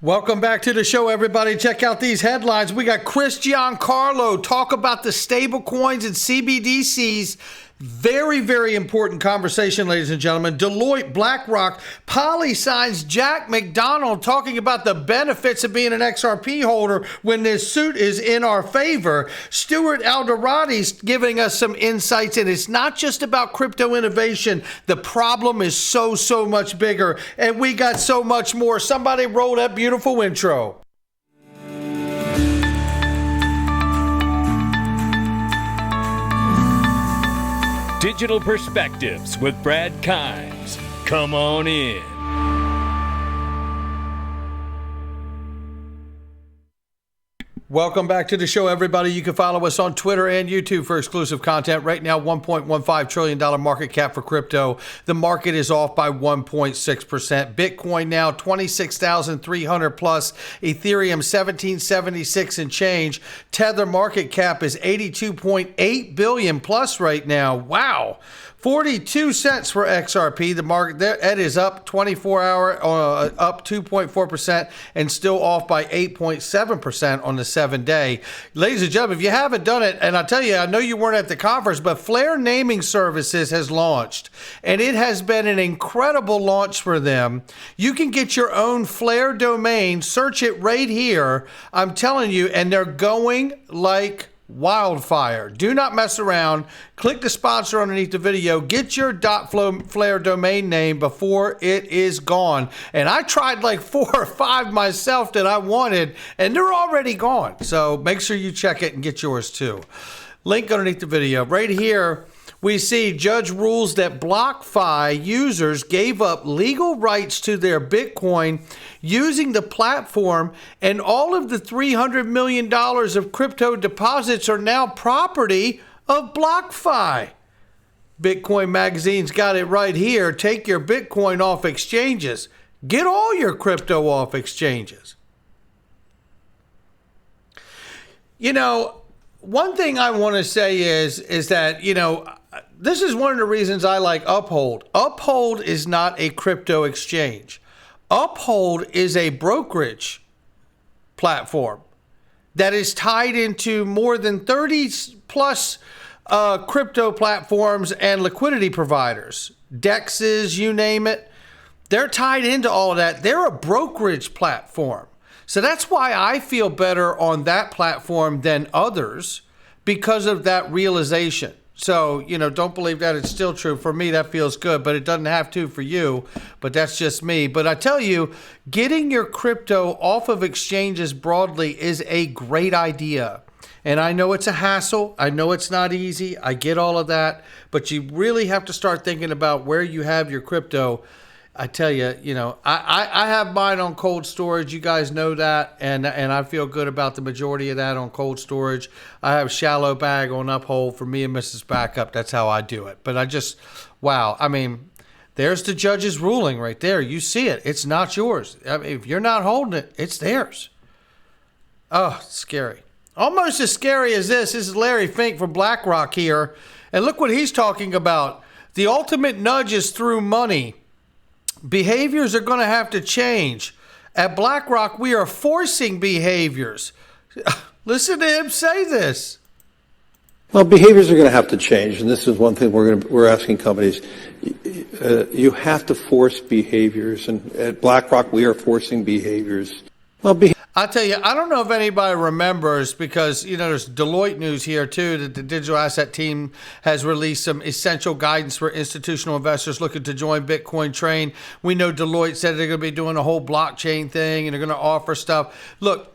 Welcome back to the show, everybody. Check out these headlines. We got Chris Giancarlo talk about the stable coins and CBDCs. Very, very important conversation, ladies and gentlemen. Blackrock, Polysign's Jack McDonald talking about the benefits of being an XRP holder when this suit is in our favor. Stuart Alderoty's giving us some insights, and it's not just about crypto innovation. The problem is so much bigger, and we got so much more. Somebody roll that beautiful intro. Digital Perspectives with Brad Kimes. Come on in. Welcome back to the show, everybody. You can follow us on Twitter and YouTube for exclusive content. Right now, $1.15 trillion market cap for crypto. The market is off by 1.6%. Bitcoin now 26,300 plus. Ethereum 1776 and change. Tether market cap is 82.8 billion plus right now. Wow. 42 cents for XRP. The market there, it is up 24-hour, up 2.4% and still off by 8.7% on the 7-day. Ladies and gentlemen, if you haven't done it, and I tell you, I know you weren't at the conference, but Flair Naming Services has launched, and it has been an incredible launch for them. You can get your own Flair domain, search it right here. I'm telling you, and they're going like wildfire. Do not mess around. Click the sponsor underneath the video. Get your .Flair domain name before it is gone. And I tried like 4 or 5 myself that I wanted, and they're already gone. So make sure you check it and get yours too. Link underneath the video. Right here, we see judge rules that BlockFi users gave up legal rights to their Bitcoin using the platform, and all of the $300 million of crypto deposits are now property of BlockFi. Bitcoin Magazine's got it right here. Take your Bitcoin off exchanges. Get all your crypto off exchanges. You know, one thing I want to say is that, you know, this is one of the reasons I like Uphold. Uphold is not a crypto exchange. Uphold is a brokerage platform that is tied into more than 30 plus crypto platforms and liquidity providers. DEXs, you name it. They're tied into all of that. They're a brokerage platform. So that's why I feel better on that platform than others, because of that realization. So, you know, don't believe that. It's still true. For me, that feels good, but it doesn't have to for you. But that's just me. But I tell you, getting your crypto off of exchanges broadly is a great idea. And I know it's a hassle. I know it's not easy. I get all of that. But you really have to start thinking about where you have your crypto. I tell you, you know, I have mine on cold storage. You guys know that. And I feel good about the majority of that on cold storage. I have shallow bag on Uphold for me and Mrs. Backup. That's how I do it. But I just, wow. I mean, there's the judge's ruling right there. You see it. It's not yours. I mean, if you're not holding it, it's theirs. Oh, it's scary. Almost as scary as this. This is Larry Fink from BlackRock here. And look what he's talking about. The ultimate nudge is through money. Behaviors are going to have to change. At BlackRock, we are forcing behaviors. Listen to him say this. Well, behaviors are going to have to change, and this is one thing we're asking companies. You have to force behaviors, and at BlackRock, we are forcing behaviors. Well, I'll tell you, I don't know if anybody remembers, because, you know, there's Deloitte news here too, that the digital asset team has released some essential guidance for institutional investors looking to join Bitcoin train. We know Deloitte said they're going to be doing a whole blockchain thing and they're going to offer stuff. Look,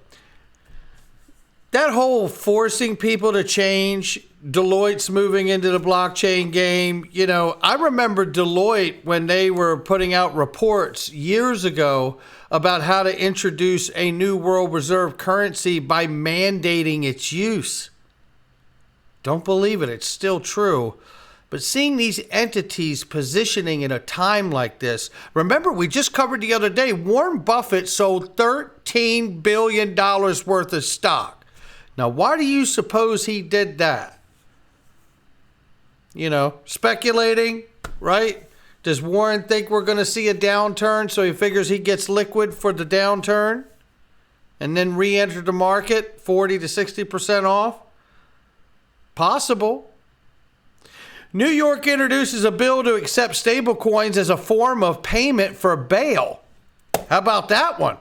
that whole forcing people to change, Deloitte's moving into the blockchain game. You know, I remember Deloitte when they were putting out reports years ago about how to introduce a new world reserve currency by mandating its use. Don't believe it. It's still true. But seeing these entities positioning in a time like this, remember we just covered the other day, Warren Buffett sold $13 billion worth of stock. Now, why do you suppose he did that? You know, speculating, right? Does Warren think we're going to see a downturn, so he figures he gets liquid for the downturn and then re-enter the market 40 to 60% off? Possible. New York introduces a bill to accept stablecoins as a form of payment for bail. How about that one?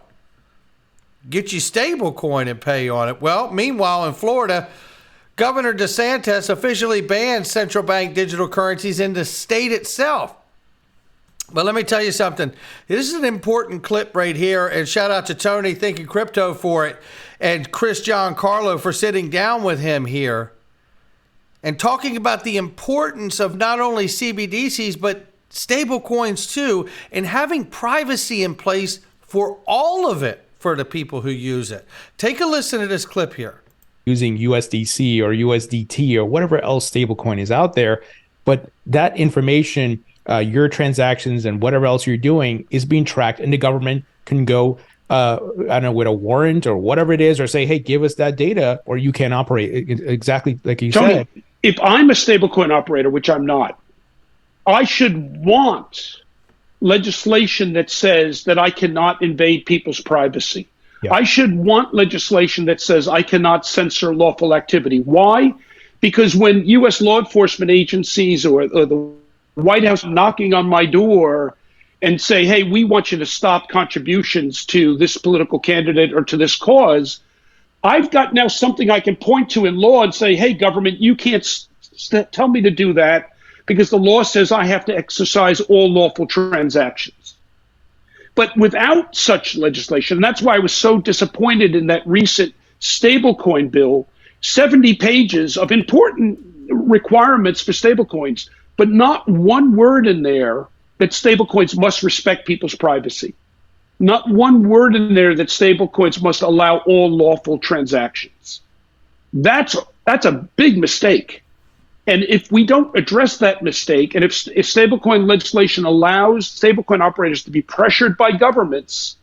Get you stablecoin and pay on it. Well, meanwhile, in Florida, Governor DeSantis officially banned central bank digital currencies in the state itself. But let me tell you something. This is an important clip right here, and shout out to Tony Thinking Crypto for it, and Chris Giancarlo for sitting down with him here and talking about the importance of not only CBDCs, but stable coins too, and having privacy in place for all of it for the people who use it. Take a listen to this clip here. Using USDC or USDT or whatever else stablecoin is out there, but that information, your transactions and whatever else you're doing is being tracked, and the government can go, I don't know, with a warrant or whatever it is, or say, hey, give us that data or you can't operate. Exactly like you Tony, said. If I'm a stablecoin operator, which I'm not, I should want legislation that says that I cannot invade people's privacy. Yeah. I should want legislation that says I cannot censor lawful activity. Why? Because when U.S. law enforcement agencies or the White House knocking on my door and say, hey, we want you to stop contributions to this political candidate or to this cause, I've got now something I can point to in law and say, hey, government, you can't tell me to do that because the law says I have to exercise all lawful transactions. But without such legislation, and that's why I was so disappointed in that recent stablecoin bill, 70 pages of important requirements for stablecoins, but not one word in there that stablecoins must respect people's privacy. Not one word in there that stablecoins must allow all lawful transactions. That's a big mistake. And if we don't address that mistake, and if stablecoin legislation allows stablecoin operators to be pressured by governments,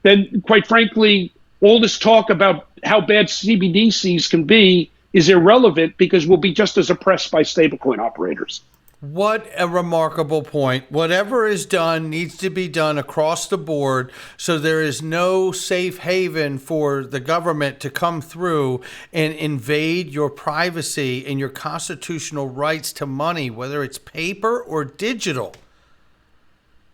then quite frankly, all this talk about how bad CBDCs can be is irrelevant because we'll be just as oppressed by stablecoin operators. What a remarkable point. Whatever is done needs to be done across the board, so there is no safe haven for the government to come through and invade your privacy and your constitutional rights to money, whether it's paper or digital.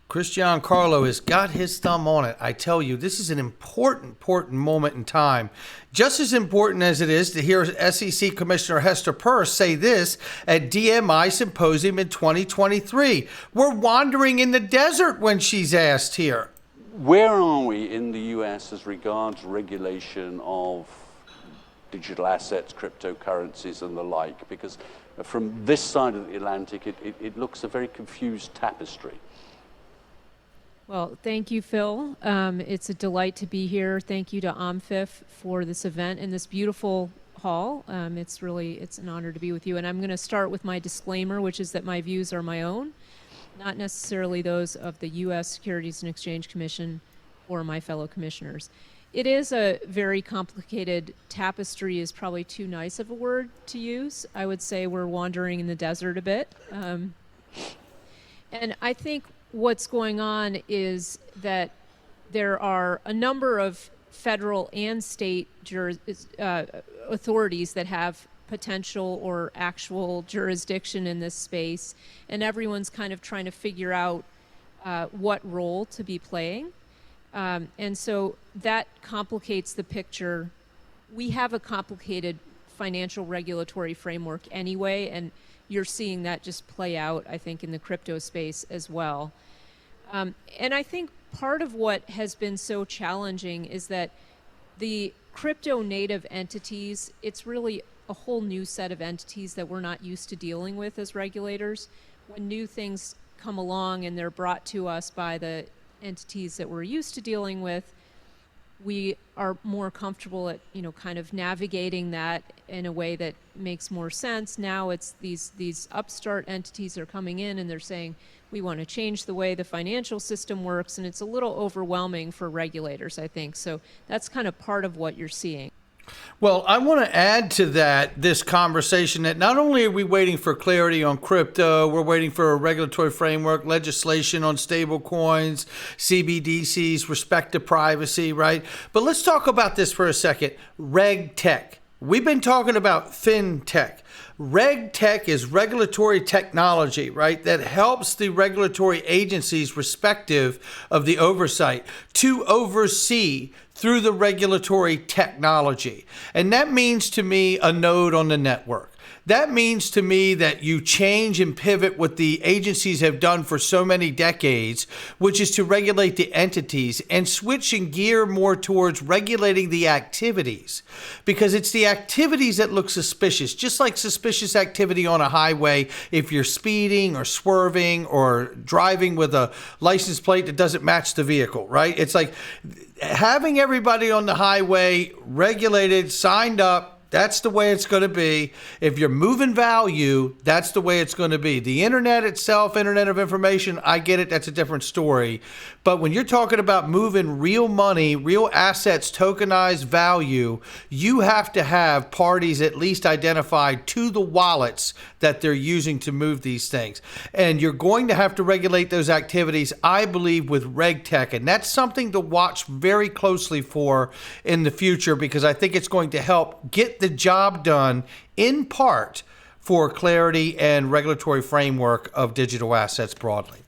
Chris Giancarlo has got his thumb on it. I tell you, this is an important moment in time. Just as important as it is to hear SEC Commissioner Hester Peirce say this at DMI Symposium in 2023. We're wandering in the desert when she's asked here. Where are we in the US as regards regulation of digital assets, cryptocurrencies and the like? Because from this side of the Atlantic, it looks a very confused tapestry. Well, thank you, Phil. It's a delight to be here. Thank you to OMFIF for this event in this beautiful hall. It's an honor to be with you. And I'm going to start with my disclaimer, which is that my views are my own, not necessarily those of the U.S. Securities and Exchange Commission or my fellow commissioners. It is a very complicated tapestry, is probably too nice of a word to use. I would say we're wandering in the desert a bit. And I think what's going on is that there are a number of federal and state authorities that have potential or actual jurisdiction in this space, and everyone's kind of trying to figure out what role to be playing. And so that complicates the picture. We have a complicated financial regulatory framework anyway, and you're seeing that just play out, I think, in the crypto space as well. And I think part of what has been so challenging is that the crypto native entities, it's really a whole new set of entities that we're not used to dealing with as regulators. When new things come along and they're brought to us by the entities that we're used to dealing with, we are more comfortable at, kind of navigating that in a way that makes more sense. Now it's these upstart entities are coming in and they're saying, we want to change the way the financial system works, and it's a little overwhelming for regulators, I think. So that's kind of part of what you're seeing. Well, I want to add to this conversation that not only are we waiting for clarity on crypto, we're waiting for a regulatory framework, legislation on stable coins, CBDCs, respect to privacy, right? But let's talk about this for a second. Reg tech. We've been talking about fintech. Reg tech is regulatory technology, right, that helps the regulatory agencies respective of the oversight to oversee through the regulatory technology. And that means to me a node on the network. That means to me that you change and pivot what the agencies have done for so many decades, which is to regulate the entities, and switch and gear more towards regulating the activities, because it's the activities that look suspicious, just like suspicious activity on a highway if you're speeding or swerving or driving with a license plate that doesn't match the vehicle, right? It's like having everybody on the highway regulated, signed up. That's the way it's going to be. If you're moving value, that's the way it's going to be. The internet itself, internet of information, I get it. That's a different story. But when you're talking about moving real money, real assets, tokenized value, you have to have parties at least identified to the wallets that they're using to move these things. And you're going to have to regulate those activities, I believe, with reg tech. And that's something to watch very closely for in the future, because I think it's going to help get the job done in part for clarity and regulatory framework of digital assets broadly.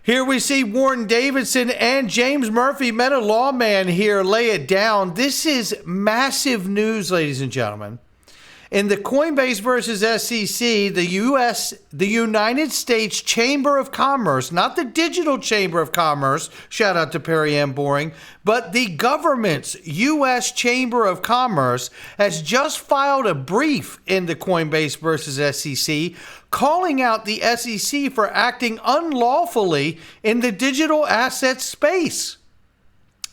Here we see Warren Davidson and James Murphy, Meta lawman here, lay it down. This is massive news, ladies and gentlemen. In the Coinbase versus SEC, the United States Chamber of Commerce, not the Digital Chamber of Commerce, shout out to Perry M. Boring, but the government's U.S. Chamber of Commerce has just filed a brief in the Coinbase versus SEC, calling out the SEC for acting unlawfully in the digital asset space.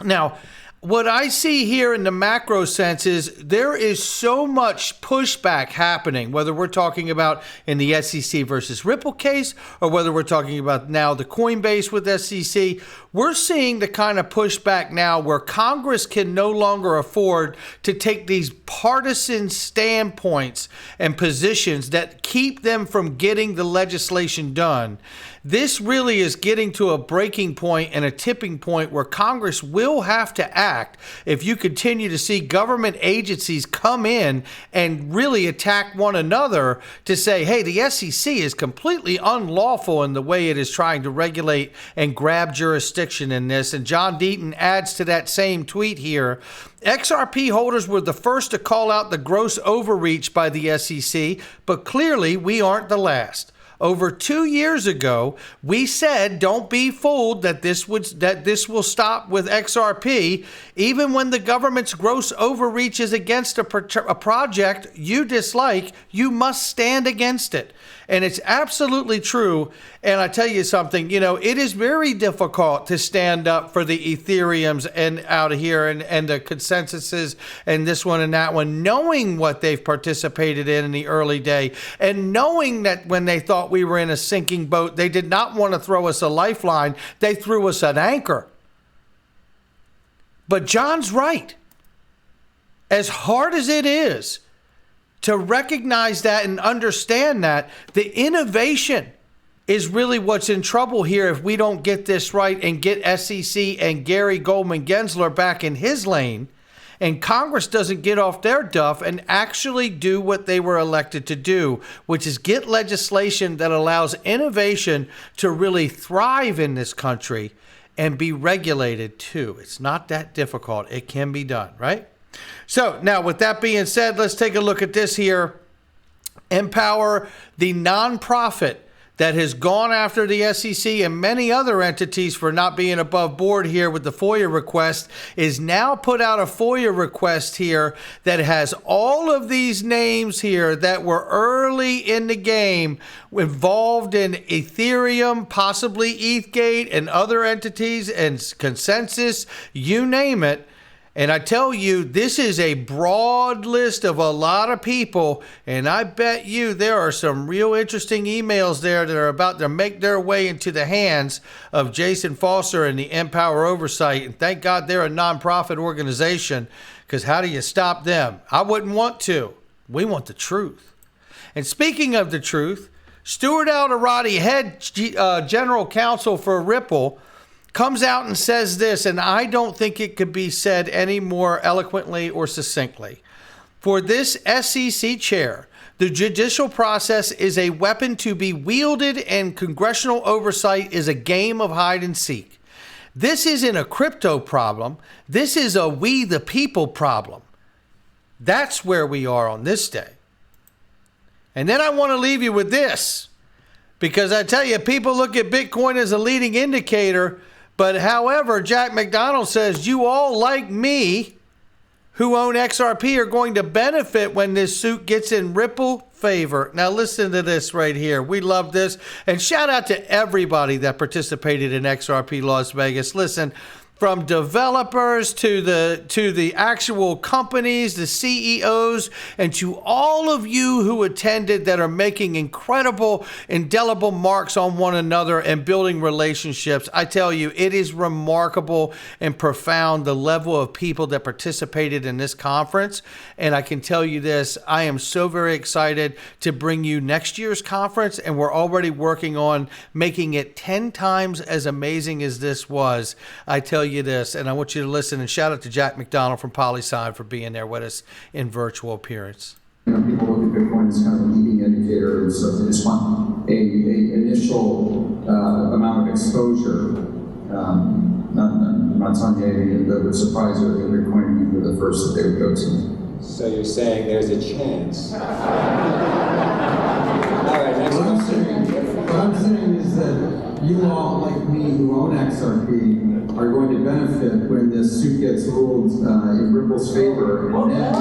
Now, what I see here in the macro sense is there is so much pushback happening, whether we're talking about in the SEC versus Ripple case or whether we're talking about now the Coinbase with SEC. We're seeing the kind of pushback now where Congress can no longer afford to take these partisan standpoints and positions that keep them from getting the legislation done. This really is getting to a breaking point and a tipping point where Congress will have to act if you continue to see government agencies come in and really attack one another to say, hey, the SEC is completely unlawful in the way it is trying to regulate and grab jurisdiction in this. And John Deaton adds to that same tweet here. XRP holders were the first to call out the gross overreach by the SEC, but clearly we aren't the last. Over 2 years ago, we said, don't be fooled that this will stop with XRP. Even when the government's gross overreach is against a project you dislike, you must stand against it. And it's absolutely true. And I tell you something, it is very difficult to stand up for the Ethereums and out of here and the consensuses and this one and that one, knowing what they've participated in the early day and knowing that when they thought we were in a sinking boat, they did not want to throw us a lifeline. They threw us an anchor. But John's right. As hard as it is to recognize that and understand that, the innovation is really what's in trouble here if we don't get this right and get SEC and Gary Goldman Gensler back in his lane, and Congress doesn't get off their duff and actually do what they were elected to do, which is get legislation that allows innovation to really thrive in this country and be regulated too. It's not that difficult. It can be done, right? So now with that being said, let's take a look at this here. Empower, the nonprofit that has gone after the SEC and many other entities for not being above board here with the FOIA request, is now put out a FOIA request here that has all of these names here that were early in the game involved in Ethereum, possibly ETHgate and other entities and consensus, you name it. And I tell you, this is a broad list of a lot of people, and I bet you there are some real interesting emails there that are about to make their way into the hands of Jason Foster and the Empower Oversight. And thank God they're a nonprofit organization, because how do you stop them? I wouldn't want to. We want the truth. And speaking of the truth, Stuart Alderoty, head general counsel for Ripple, comes out and says this, and I don't think it could be said any more eloquently or succinctly. For this SEC chair, the judicial process is a weapon to be wielded, and congressional oversight is a game of hide and seek. This isn't a crypto problem. This is a we the people problem. That's where we are on this day. And then I want to leave you with this, because I tell you, people look at Bitcoin as a leading indicator. But however, Jack McDonald says you all, like me, who own XRP, are going to benefit when this suit gets in Ripple favor. Now listen to this right here. We love this. And shout out to everybody that participated in XRP Las Vegas. Listen, from developers to the actual companies, the CEOs, and to all of you who attended that are making incredible, indelible marks on one another and building relationships. I tell you, it is remarkable and profound, the level of people that participated in this conference. And I can tell you this, I am so very excited to bring you next year's conference, and we're already working on making it 10 times as amazing as this was. I tell you this, and I want you to listen, and shout out to Jack McDonald from Polysign for being there with us in virtual appearance. People look at Bitcoin as kind of a leading indicator, and so they just want a initial amount of exposure. I'm not telling you anything that would surprise you that Bitcoin would be the first that they would go to. So you're saying there's a chance? All right, next one. What I'm saying is that you all, like me, who own XRP, are going to benefit when this suit gets ruled in Ripple's favor. And then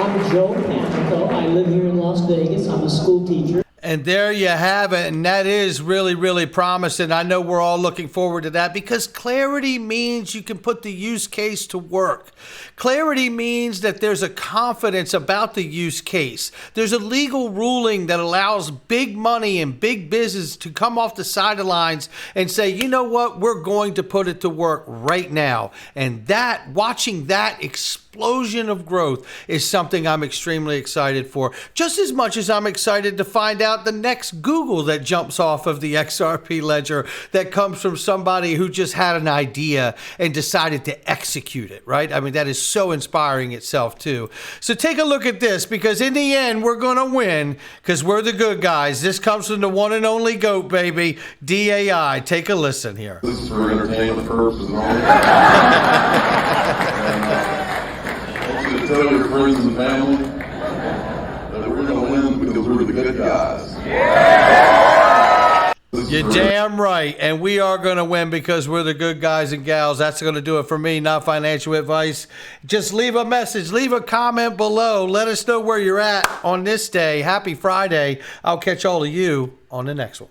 I'm Joe Patrico. I live here in Las Vegas. I'm a school teacher. And there you have it. And that is really, really promising. I know we're all looking forward to that, because clarity means you can put the use case to work. Clarity means that there's a confidence about the use case. There's a legal ruling that allows big money and big business to come off the sidelines and say, you know what, we're going to put it to work right now. And that, watching that explosion of growth is something I'm extremely excited for. Just as much as I'm excited to find out the next Google that jumps off of the XRP ledger that comes from somebody who just had an idea and decided to execute it, right? I mean, that is so inspiring itself too. So take a look at this, because in the end, we're going to win, because we're the good guys. This comes from the one and only GOAT, baby, DAI. Take a listen here. This is for entertainment purposes only. I want you to tell your friends and family that we're going to win because we're the good guys. You're damn right. And we are going to win because we're the good guys and gals. That's going to do it for me, not financial advice. Just leave a message, leave a comment below. Let us know where you're at on this day. Happy Friday. I'll catch all of you on the next one.